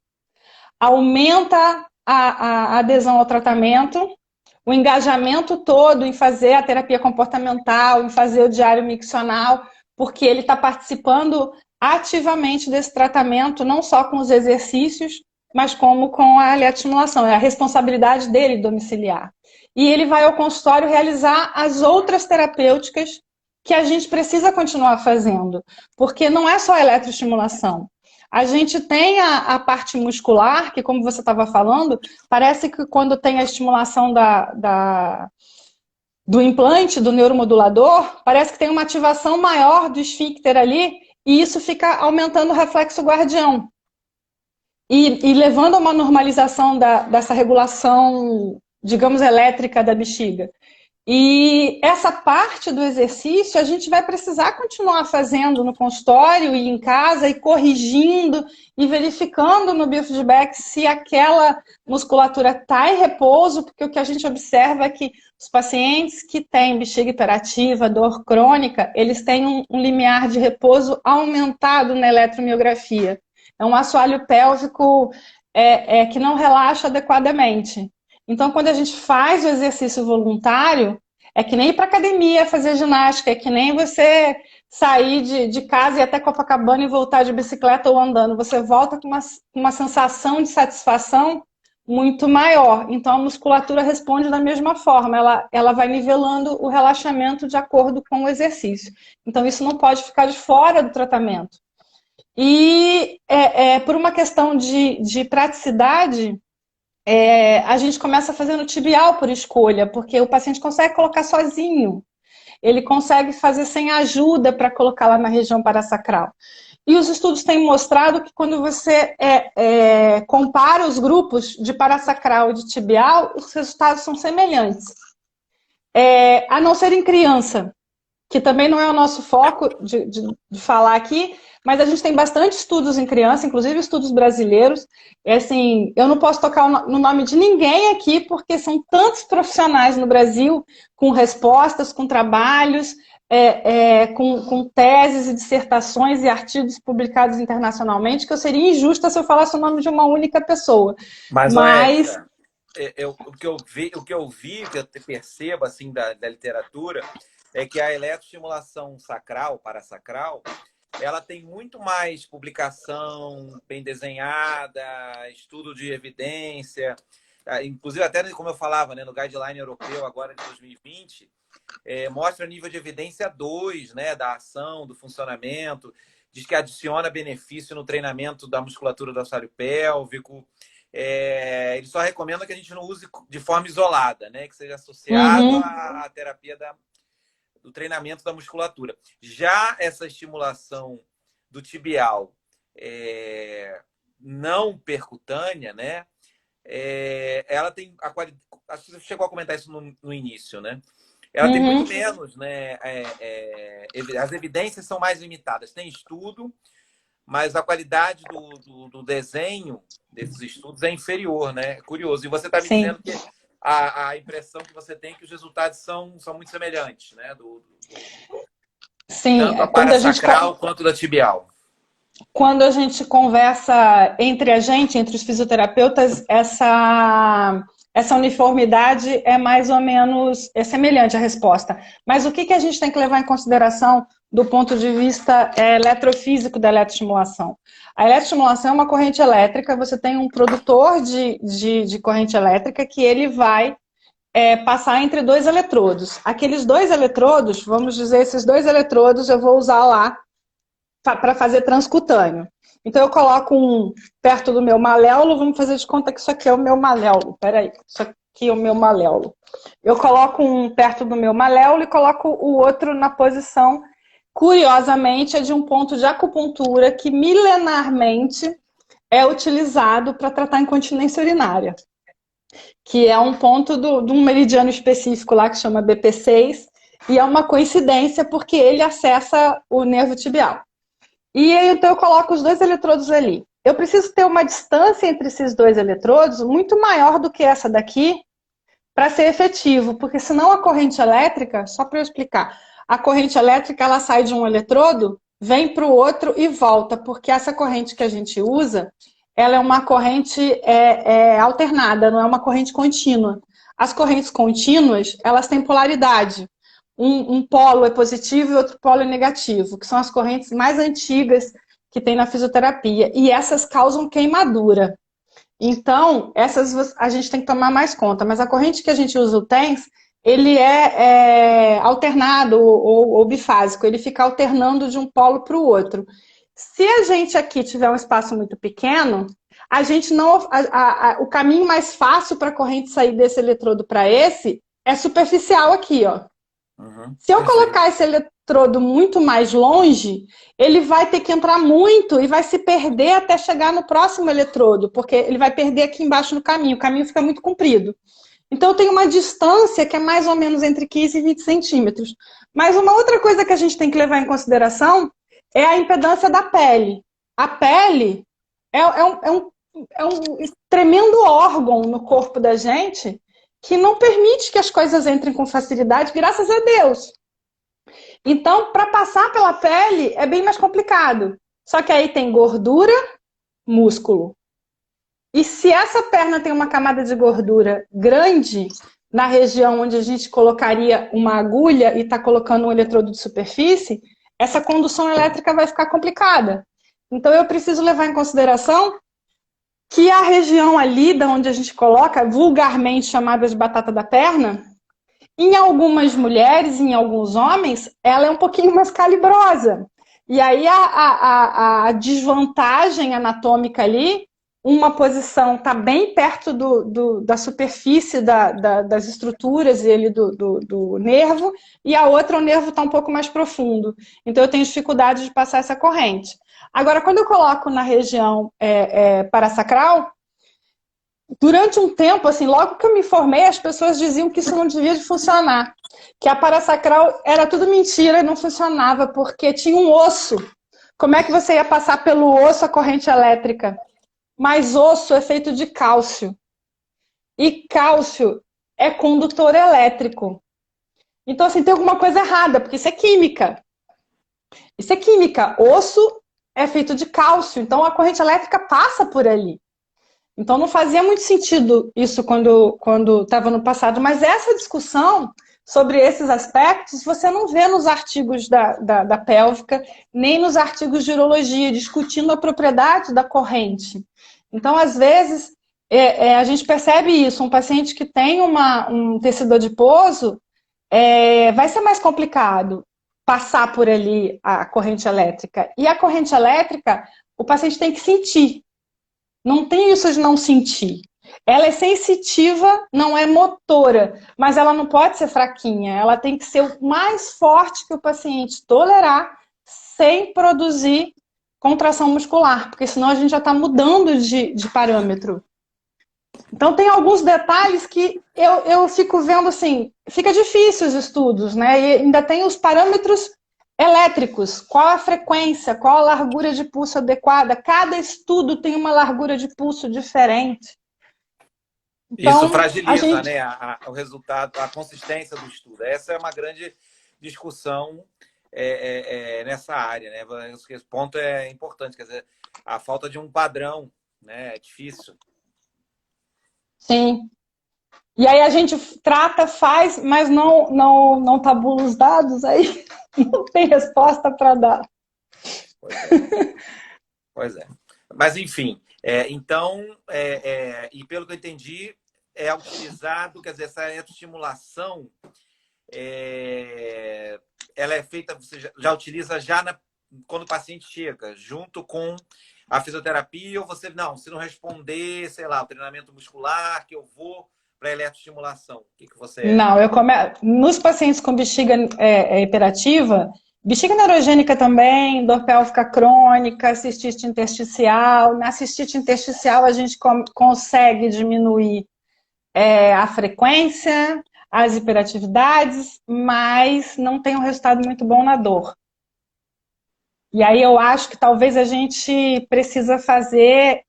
Aumenta a adesão ao tratamento, o engajamento todo em fazer a terapia comportamental, em fazer o diário miccional, porque ele está participando ativamente desse tratamento, não só com os exercícios, mas como com a eletroestimulação. É a responsabilidade dele domiciliar. E ele vai ao consultório realizar as outras terapêuticas que a gente precisa continuar fazendo, porque não é só a eletroestimulação. A gente tem a parte muscular, que como você estava falando, parece que quando tem a estimulação do implante, do neuromodulador, parece que tem uma ativação maior do esfíncter ali, e isso fica aumentando o reflexo guardião. E levando a uma normalização dessa regulação, digamos, elétrica da bexiga. E essa parte do exercício a gente vai precisar continuar fazendo no consultório e em casa e corrigindo e verificando no biofeedback se aquela musculatura está em repouso, porque o que a gente observa é que os pacientes que têm bexiga hiperativa, dor crônica, eles têm um limiar de repouso aumentado na eletromiografia. É um assoalho pélvico que não relaxa adequadamente. Então, quando a gente faz o exercício voluntário, é que nem ir para academia fazer ginástica, é que nem você sair de casa e ir até Copacabana e voltar de bicicleta ou andando. Você volta com uma sensação de satisfação muito maior. Então, a musculatura responde da mesma forma, ela vai nivelando o relaxamento de acordo com o exercício. Então, isso não pode ficar de fora do tratamento. E por uma questão de praticidade, a gente começa fazendo tibial por escolha, porque o paciente consegue colocar sozinho. Ele consegue fazer sem ajuda para colocar lá na região parasacral. E os estudos têm mostrado que quando você compara os grupos de parasacral e de tibial, os resultados são semelhantes. A não ser em criança, que também não é o nosso foco de falar aqui, mas a gente tem bastante estudos em criança, inclusive estudos brasileiros. Assim, eu não posso tocar no nome de ninguém aqui, porque são tantos profissionais no Brasil com respostas, com trabalhos, com teses e dissertações e artigos publicados internacionalmente, que eu seria injusta se eu falasse o nome de uma única pessoa. Mas o que eu vi, que eu percebo assim, da literatura, é que a eletroestimulação sacral, parasacral, ela tem muito mais publicação bem desenhada, estudo de evidência, inclusive até como eu falava, né, no Guideline Europeu agora de 2020, mostra nível de evidência 2, né, da ação, do funcionamento, diz que adiciona benefício no treinamento da musculatura do assoalho pélvico. Ele só recomenda que a gente não use de forma isolada, né, que seja associado à terapia do treinamento da musculatura. Já essa estimulação do tibial não percutânea, né? Ela tem a qualidade. Acho que você chegou a comentar isso no início, né? Ela tem muito menos, né? As evidências são mais limitadas. Tem estudo, mas a qualidade do desenho desses estudos é inferior, né? É curioso. E você está me Sim. dizendo que a impressão que você tem é que os resultados são muito semelhantes, né? Sim, Tanto a parasacral quanto da tibial. Quando a gente conversa entre a gente, entre os fisioterapeutas, essa uniformidade é mais ou menos semelhante à resposta. Mas o que a gente tem que levar em consideração do ponto de vista eletrofísico da eletroestimulação? A eletroestimulação é uma corrente elétrica, você tem um produtor de corrente elétrica que ele vai passar entre dois eletrodos. Aqueles dois eletrodos, vamos dizer, esses dois eletrodos eu vou usar lá para fazer transcutâneo. Então, eu coloco um perto do meu maléolo, vamos fazer de conta que isso aqui é o meu maléolo. Peraí, isso aqui é o meu maléolo. Eu coloco um perto do meu maléolo e coloco o outro na posição, curiosamente, é de um ponto de acupuntura que milenarmente é utilizado para tratar incontinência urinária, que é um ponto de um meridiano específico lá que chama BP6, e é uma coincidência porque ele acessa o nervo tibial. E aí, então eu coloco os dois eletrodos ali. Eu preciso ter uma distância entre esses dois eletrodos muito maior do que essa daqui para ser efetivo, porque senão a corrente elétrica, só para eu explicar, a corrente elétrica ela sai de um eletrodo, vem para o outro e volta, porque essa corrente que a gente usa, ela é uma corrente alternada, não é uma corrente contínua. As correntes contínuas, elas têm polaridade. Um polo é positivo e outro polo é negativo, que são as correntes mais antigas que tem na fisioterapia. E essas causam queimadura. Então, essas a gente tem que tomar mais conta. Mas a corrente que a gente usa, o TENS, ele é alternado ou bifásico. Ele fica alternando de um polo para o outro. Se a gente aqui tiver um espaço muito pequeno, a gente não... o caminho mais fácil para a corrente sair desse eletrodo para esse é superficial aqui, ó. Se eu colocar esse eletrodo muito mais longe, ele vai ter que entrar muito e vai se perder até chegar no próximo eletrodo, porque ele vai perder aqui embaixo no caminho, o caminho fica muito comprido. Então eu tenho uma distância que é mais ou menos entre 15 e 20 centímetros. Mas uma outra coisa que a gente tem que levar em consideração é a impedância da pele. A pele é um tremendo órgão no corpo da gente que não permite que as coisas entrem com facilidade, graças a Deus. Então, para passar pela pele é bem mais complicado. Só que aí tem gordura, músculo. E se essa perna tem uma camada de gordura grande, na região onde a gente colocaria uma agulha e está colocando um eletrodo de superfície, essa condução elétrica vai ficar complicada. Então, eu preciso levar em consideração que a região ali, da onde a gente coloca, vulgarmente chamada de batata da perna, em algumas mulheres, em alguns homens, ela é um pouquinho mais calibrosa. E aí a desvantagem anatômica ali, uma posição está bem perto da superfície das estruturas do nervo, e a outra, o nervo está um pouco mais profundo. Então eu tenho dificuldade de passar essa corrente. Agora, quando eu coloco na região parasacral, durante um tempo, assim, logo que eu me formei, as pessoas diziam que isso não devia de funcionar. Que a parasacral era tudo mentira e não funcionava, porque tinha um osso. Como é que você ia passar pelo osso a corrente elétrica? Mas osso é feito de cálcio. E cálcio é condutor elétrico. Então, assim, tem alguma coisa errada, porque isso é química. Isso é química. Osso é feito de cálcio, então a corrente elétrica passa por ali. Então não fazia muito sentido isso quando estava no passado, mas essa discussão sobre esses aspectos você não vê nos artigos da pélvica, nem nos artigos de urologia, discutindo a propriedade da corrente. Então, às vezes, a gente percebe isso, um paciente que tem um tecido adiposo, vai ser mais complicado passar por ali a corrente elétrica. E a corrente elétrica, o paciente tem que sentir. Não tem isso de não sentir. Ela é sensitiva, não é motora, mas ela não pode ser fraquinha. Ela tem que ser o mais forte que o paciente tolerar, sem produzir contração muscular, porque senão a gente já está mudando de parâmetro. Então tem alguns detalhes que eu fico vendo assim, fica difícil os estudos, né? E ainda tem os parâmetros Elétricos, qual a frequência, qual a largura de pulso adequada? Cada estudo tem uma largura de pulso diferente. Isso Então, a fragiliza, gente... né, o resultado, a consistência do estudo. Essa é uma grande discussão nessa área, né? Esse ponto é importante, quer dizer, a falta de um padrão, né? É difícil. Sim. E aí a gente trata, faz, mas não tabula os dados, aí não tem resposta para dar. Pois é. Pois é. Mas, enfim, então, e pelo que eu entendi, é utilizado, quer dizer, essa eletroestimulação, ela é feita, você já utiliza quando o paciente chega, junto com a fisioterapia, ou você não responder, sei lá, o treinamento muscular, que eu vou para a eletroestimulação. O que você... Não, nos pacientes com bexiga hiperativa, bexiga neurogênica também, dor pélvica crônica, cistite intersticial. Na cistite intersticial, a gente consegue diminuir a frequência, as hiperatividades, mas não tem um resultado muito bom na dor. E aí eu acho que talvez a gente precisa fazer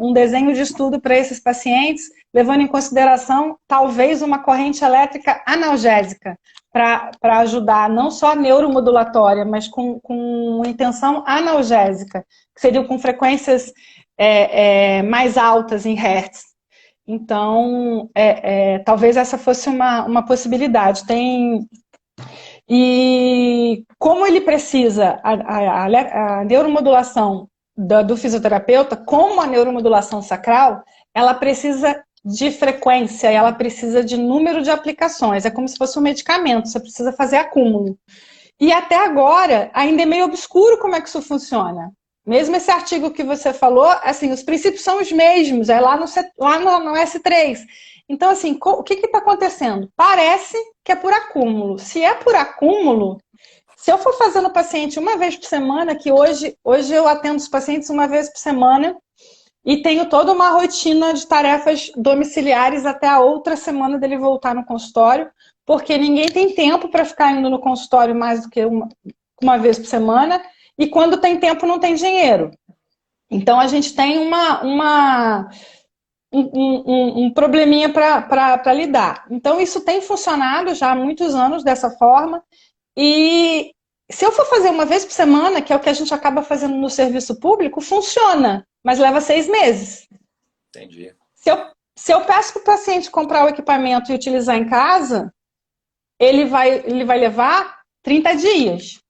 um desenho de estudo para esses pacientes, levando em consideração talvez uma corrente elétrica analgésica, para ajudar não só a neuromodulatória, mas com intenção analgésica, que seria com frequências mais altas em hertz. Então, talvez essa fosse uma possibilidade. E como ele precisa, a neuromodulação do fisioterapeuta, como a neuromodulação sacral, ela precisa de frequência, ela precisa de número de aplicações. É como se fosse um medicamento, você precisa fazer acúmulo. E até agora, ainda é meio obscuro como é que isso funciona. Mesmo esse artigo que você falou, assim, os princípios são os mesmos, é lá no S3. Então, assim, o que está acontecendo? Parece que é por acúmulo. Se é por acúmulo, se eu for fazer no paciente uma vez por semana, que hoje eu atendo os pacientes uma vez por semana e tenho toda uma rotina de tarefas domiciliares até a outra semana dele voltar no consultório, porque ninguém tem tempo para ficar indo no consultório mais do que uma vez por semana, e quando tem tempo não tem dinheiro. Então, a gente tem um probleminha para lidar. Então, isso tem funcionado já há muitos anos dessa forma. E se eu for fazer uma vez por semana, que é o que a gente acaba fazendo no serviço público, funciona, mas leva 6 meses. Entendi. Se eu peço para o paciente comprar o equipamento e utilizar em casa, ele vai levar 30 dias.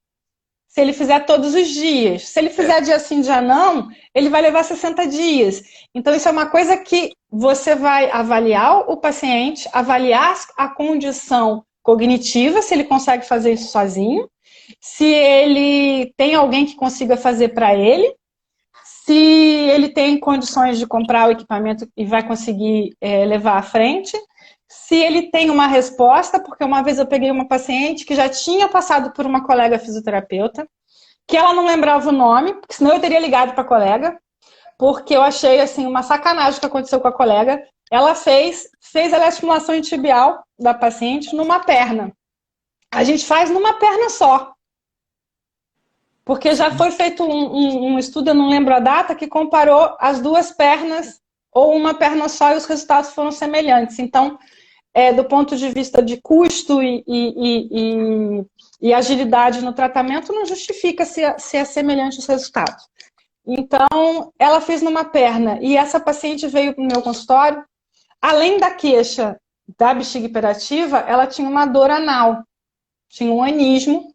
Se ele fizer todos os dias. Se ele fizer dia sim, dia não, ele vai levar 60 dias. Então, isso é uma coisa que você vai avaliar o paciente, avaliar a condição cognitiva, se ele consegue fazer isso sozinho, se ele tem alguém que consiga fazer para ele, se ele tem condições de comprar o equipamento e vai conseguir levar à frente, se ele tem uma resposta, porque uma vez eu peguei uma paciente que já tinha passado por uma colega fisioterapeuta, que ela não lembrava o nome, porque senão eu teria ligado para a colega, porque eu achei assim uma sacanagem o que aconteceu com a colega. Ela fez a estimulação tibial da paciente numa perna. A gente faz numa perna só. Porque já foi feito um estudo, eu não lembro a data, que comparou as duas pernas ou uma perna só e os resultados foram semelhantes. Então, do ponto de vista de custo e agilidade no tratamento, não justifica se é semelhante os resultados. Então, ela fez numa perna e essa paciente veio para o meu consultório, além da queixa da bexiga hiperativa, ela tinha uma dor anal, tinha um anismo,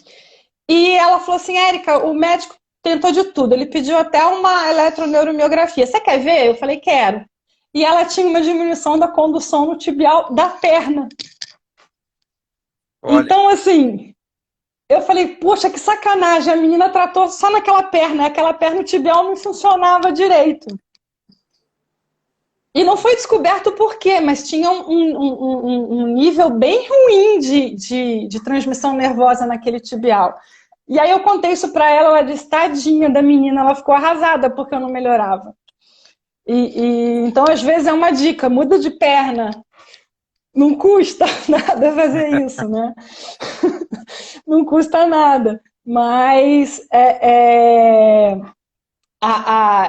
e ela falou assim, Érica, o médico tentou de tudo, ele pediu até uma eletroneuromiografia, você quer ver? Eu falei, quero. E ela tinha uma diminuição da condução no tibial da perna. Olha. Então, assim, eu falei, poxa, que sacanagem, a menina tratou só naquela perna, aquela perna, o tibial não funcionava direito. E não foi descoberto por quê, mas tinha um nível bem ruim de transmissão nervosa naquele tibial. E aí eu contei isso para ela disse, tadinha da menina, ela ficou arrasada porque eu não melhorava. Então, às vezes, é uma dica, muda de perna. Não custa nada fazer isso, né? não custa nada. Mas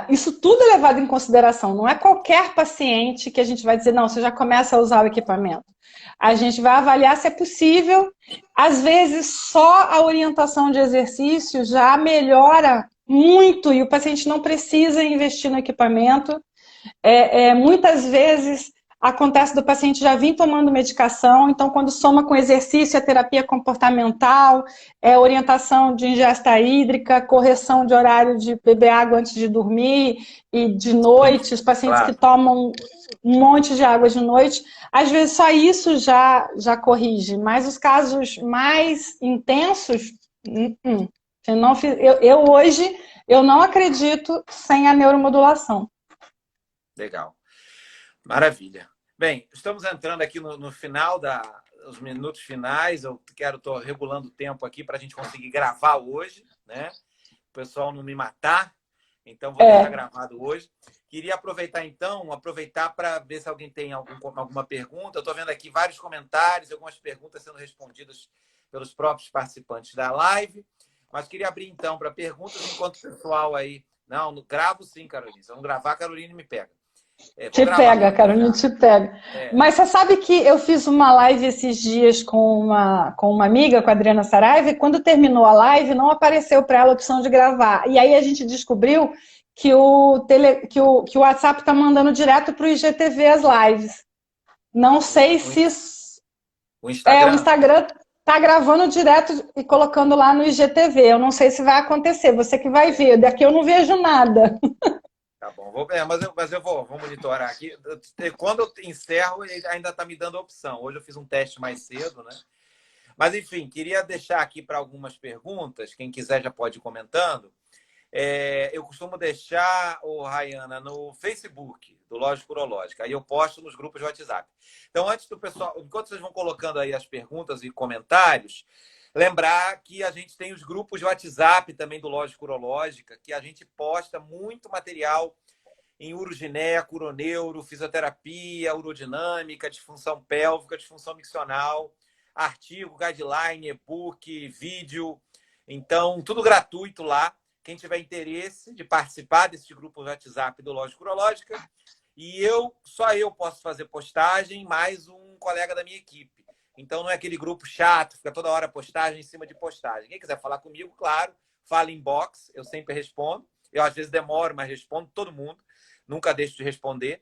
isso tudo é levado em consideração. Não é qualquer paciente que a gente vai dizer, não, você já começa a usar o equipamento. A gente vai avaliar se é possível. Às vezes, só a orientação de exercício já melhora muito e o paciente não precisa investir no equipamento. Muitas vezes acontece do paciente já vir tomando medicação, então quando soma com exercício, a terapia comportamental, orientação de ingesta hídrica, correção de horário de beber água antes de dormir e de noite, os pacientes que tomam um monte de água de noite, às vezes só isso já corrige, mas os casos mais intensos, hoje eu não acredito sem a neuromodulação. Legal. Maravilha. Bem, estamos entrando aqui no final dos minutos finais. Eu estou regulando o tempo aqui para a gente conseguir gravar hoje, né? O pessoal não me matar. Então, vou deixar gravado hoje. Queria aproveitar para ver se alguém tem alguma pergunta. Eu estou vendo aqui vários comentários, algumas perguntas sendo respondidas pelos próprios participantes da live. Mas queria abrir, então, para perguntas enquanto o pessoal aí... Não, gravo sim, Caroline. Se eu não gravar, a Caroline me pega. Te pega, Caroline, te pega. Mas você sabe que eu fiz uma live esses dias com uma amiga, com a Adriana Saraiva, e quando terminou a live, não apareceu para ela a opção de gravar. E aí a gente descobriu que o WhatsApp está mandando direto para o IGTV as lives. Não sei se... O Instagram? O Instagram está gravando direto e colocando lá no IGTV. Eu não sei se vai acontecer, você que vai ver. Daqui eu não vejo nada. Tá bom, mas eu vou monitorar aqui. Quando eu encerro, ele ainda está me dando a opção. Hoje eu fiz um teste mais cedo, né? Mas, enfim, queria deixar aqui para algumas perguntas. Quem quiser já pode ir comentando. Eu costumo deixar, Rayana, no Facebook do Lógico Urológica. Aí eu posto nos grupos de WhatsApp. Então, antes do pessoal, enquanto vocês vão colocando aí as perguntas e comentários, lembrar que a gente tem os grupos de WhatsApp também do Lógico Urológica, que a gente posta muito material em urogineco, uroneuro, fisioterapia, urodinâmica, disfunção pélvica, disfunção miccional, artigo, guideline, e-book, vídeo. Então, tudo gratuito lá. Quem tiver interesse de participar desse grupo de WhatsApp do Lógico Urológica. E só eu posso fazer postagem, mais um colega da minha equipe. Então, não é aquele grupo chato, fica toda hora postagem em cima de postagem. Quem quiser falar comigo, claro, fala inbox, eu sempre respondo. Eu, às vezes, demoro, mas respondo todo mundo. Nunca deixo de responder.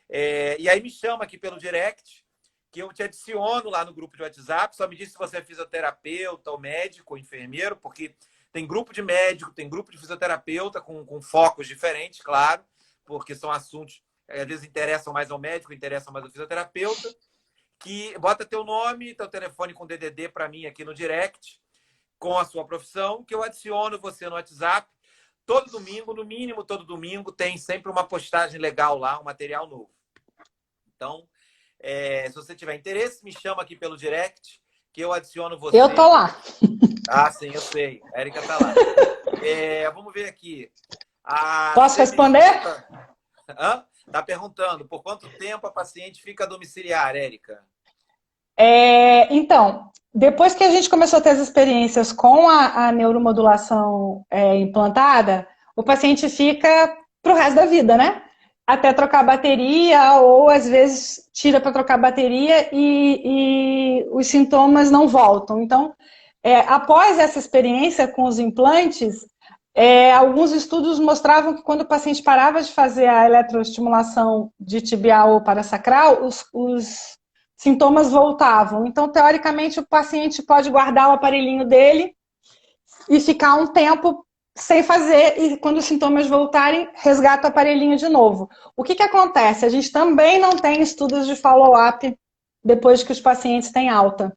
E aí me chama aqui pelo direct, que eu te adiciono lá no grupo de WhatsApp. Só me diz se você é fisioterapeuta ou médico ou enfermeiro, porque tem grupo de médico, tem grupo de fisioterapeuta com focos diferentes, claro, porque são assuntos que às vezes interessam mais ao médico, interessam mais ao fisioterapeuta. Que bota teu nome, teu telefone com DDD para mim aqui no direct, com a sua profissão, que eu adiciono você no WhatsApp. Todo domingo, no mínimo todo domingo, tem sempre uma postagem legal lá, um material novo. Então, se você tiver interesse, me chama aqui pelo direct, que eu adiciono você. Eu tô lá. Ah, sim, eu sei. A Érica tá lá. Vamos ver aqui. Posso responder? Está perguntando por quanto tempo a paciente fica domiciliar, Érica? Então, depois que a gente começou a ter as experiências com a neuromodulação implantada, o paciente fica para o resto da vida, né? Até trocar bateria, ou às vezes tira para trocar bateria e os sintomas não voltam. Então, após essa experiência com os implantes, alguns estudos mostravam que quando o paciente parava de fazer a eletroestimulação de tibial ou parasacral, os sintomas voltavam. Então, teoricamente, o paciente pode guardar o aparelhinho dele e ficar um tempo sem fazer, e quando os sintomas voltarem, resgata o aparelhinho de novo. O que acontece? A gente também não tem estudos de follow-up depois que os pacientes têm alta.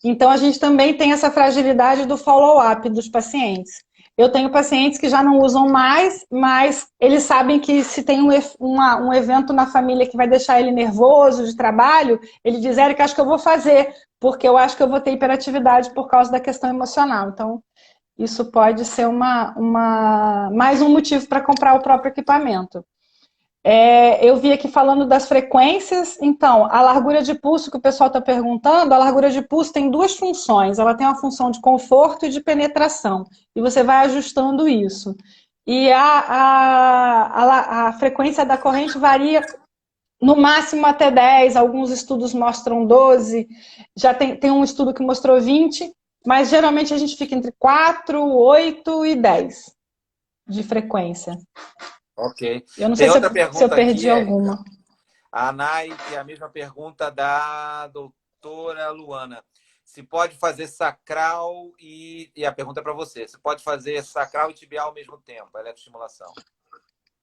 Então, a gente também tem essa fragilidade do follow-up dos pacientes. Eu tenho pacientes que já não usam mais, mas eles sabem que se tem um evento na família que vai deixar ele nervoso de trabalho, ele diz, Érica, acho que eu vou fazer, porque eu acho que eu vou ter hiperatividade por causa da questão emocional. Então, isso pode ser mais um motivo para comprar o próprio equipamento. Eu vi aqui falando das frequências. Então, a largura de pulso que o pessoal está perguntando, a largura de pulso tem duas funções. Ela tem uma função de conforto e de penetração. E você vai ajustando isso. E a frequência da corrente varia no máximo até 10. Alguns estudos mostram 12. Já tem um estudo que mostrou 20. Mas geralmente a gente fica entre 4, 8 e 10 de frequência. Ok. Eu não sei Tem outra se eu pergunta perdi aqui, Érica. alguma. A Anai tem a mesma pergunta da doutora Luana. Se pode fazer sacral e a pergunta é para você. Se pode fazer sacral e tibial ao mesmo tempo, eletroestimulação?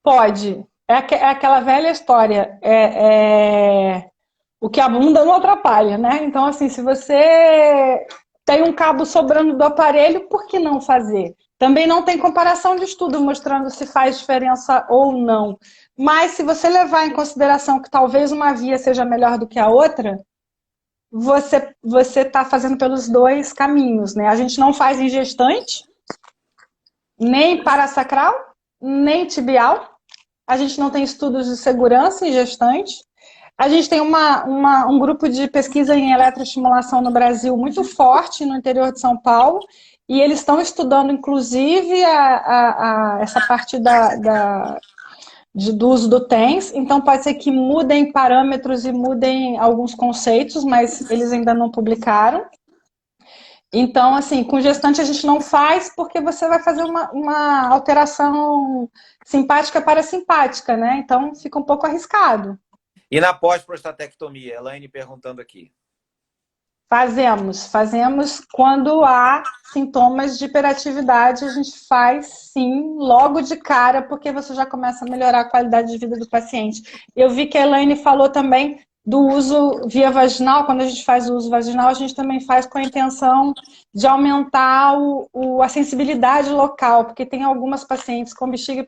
Pode. É aquela velha história. O que abunda não atrapalha, né? Então, assim, se você tem um cabo sobrando do aparelho, por que não fazer? Também não tem comparação de estudo mostrando se faz diferença ou não. Mas se você levar em consideração que talvez uma via seja melhor do que a outra, você está fazendo pelos dois caminhos, né? A gente não faz em gestante, nem parasacral, nem tibial. A gente não tem estudos de segurança em gestante. A gente tem um grupo de pesquisa em eletroestimulação no Brasil muito forte no interior de São Paulo, e eles estão estudando, inclusive, essa parte do uso do TENS. Então, pode ser que mudem parâmetros e mudem alguns conceitos, mas eles ainda não publicaram. Então, assim, com gestante a gente não faz porque você vai fazer uma alteração simpática para simpática, né? Então, fica um pouco arriscado. E na pós-prostatectomia, Elaine perguntando aqui. Fazemos quando há sintomas de hiperatividade, a gente faz sim, logo de cara, porque você já começa a melhorar a qualidade de vida do paciente. Eu vi que a Elaine falou também do uso via vaginal. Quando a gente faz o uso vaginal, a gente também faz com a intenção de aumentar a sensibilidade local, porque tem algumas pacientes com bexiga,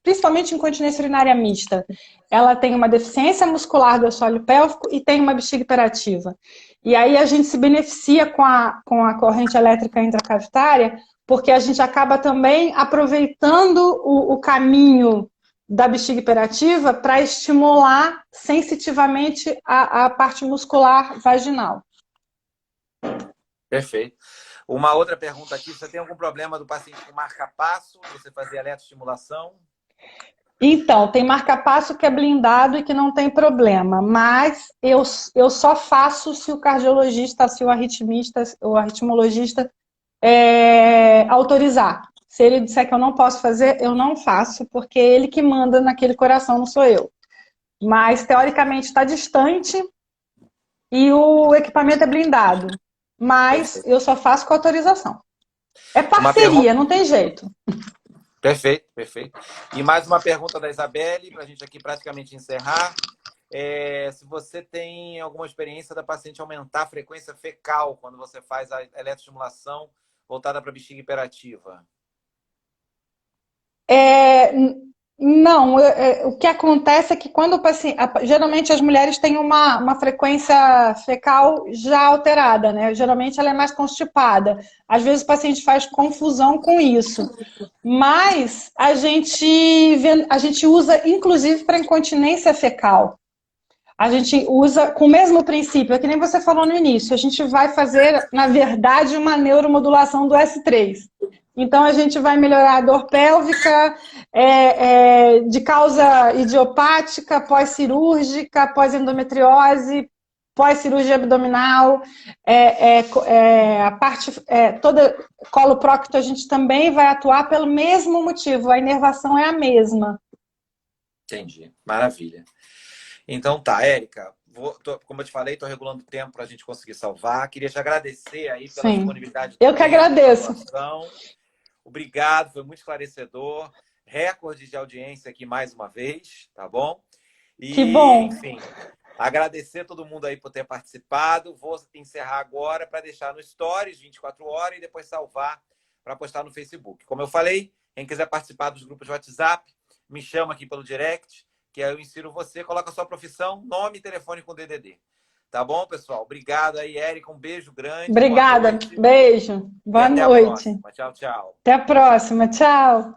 principalmente incontinência urinária mista. Ela tem uma deficiência muscular do assoalho pélvico e tem uma bexiga hiperativa. E aí a gente se beneficia com a corrente elétrica intracavitária, porque a gente acaba também aproveitando o caminho da bexiga hiperativa para estimular sensitivamente a parte muscular vaginal. Perfeito. Uma outra pergunta aqui. Você tem algum problema do paciente com marca-passo? Você fazer eletroestimulação? Então, tem marca-passo que é blindado e que não tem problema, mas eu só faço se o cardiologista, se o arritmista, o arritmologista autorizar. Se ele disser que eu não posso fazer, eu não faço, porque é ele que manda naquele coração, não sou eu. Mas, teoricamente, está distante e o equipamento é blindado. Mas eu só faço com autorização. É parceria, não tem jeito. Perfeito, perfeito. E mais uma pergunta da Isabelle, para a gente aqui praticamente encerrar. Se você tem alguma experiência da paciente aumentar a frequência fecal quando você faz a eletroestimulação voltada para a bexiga hiperativa? Não, o que acontece é que quando o paciente, geralmente as mulheres têm uma frequência fecal já alterada, né? Geralmente ela é mais constipada. Às vezes o paciente faz confusão com isso. Mas a gente usa, inclusive, para incontinência fecal. A gente usa com o mesmo princípio, é que nem você falou no início. A gente vai fazer, na verdade, uma neuromodulação do S3. Então, a gente vai melhorar a dor pélvica de causa idiopática, pós-cirúrgica, pós-endometriose, pós-cirurgia abdominal, a parte toda coloprocto, a gente também vai atuar pelo mesmo motivo, a inervação é a mesma. Entendi, maravilha. Então tá, Érica, como eu te falei, estou regulando o tempo para a gente conseguir salvar. Queria te agradecer aí pela disponibilidade. Eu que agradeço. Obrigado, foi muito esclarecedor. Recorde de audiência aqui mais uma vez, tá bom? E, que bom. Enfim, agradecer a todo mundo aí por ter participado. Vou encerrar agora para deixar no Stories 24 horas e depois salvar para postar no Facebook. Como eu falei, quem quiser participar dos grupos de WhatsApp, me chama aqui pelo direct, que aí eu insiro você, coloca a sua profissão, nome e telefone com DDD. Tá bom, pessoal? Obrigado aí, Érica. Um beijo grande. Obrigada. Beijo. Boa noite. Tchau, tchau. Até a próxima. Tchau.